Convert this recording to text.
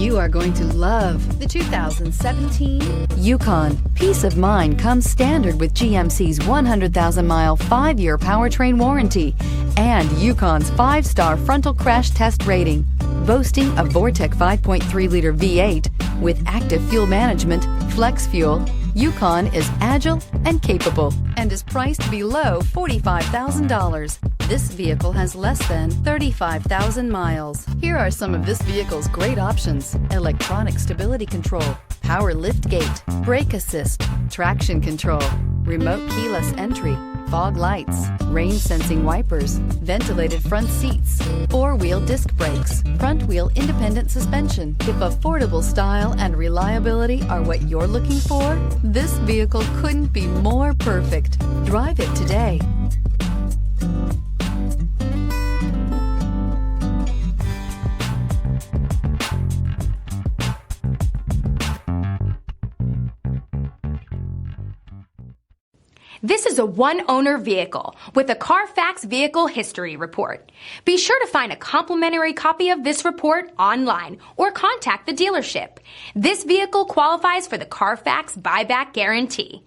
You are going to love the 2017 Yukon. Peace of mind comes standard with GMC's 100,000-mile, 5-year powertrain warranty and Yukon's 5-star frontal crash test rating. Boasting a Vortec 5.3-liter V8 with active fuel management, flex fuel, Yukon is agile and capable and is priced below $45,000. This vehicle has less than 35,000 miles. Here are some of this vehicle's great options: electronic stability control, power liftgate, brake assist, traction control, remote keyless entry, fog lights, rain sensing wipers, ventilated front seats, 4-wheel disc brakes, front wheel independent suspension. If affordable style and reliability are what you're looking for, this vehicle couldn't be more perfect. Drive it today. This is a one-owner vehicle with a Carfax Vehicle History Report. Be sure to find a complimentary copy of this report online or contact the dealership. This vehicle qualifies for the Carfax Buyback Guarantee.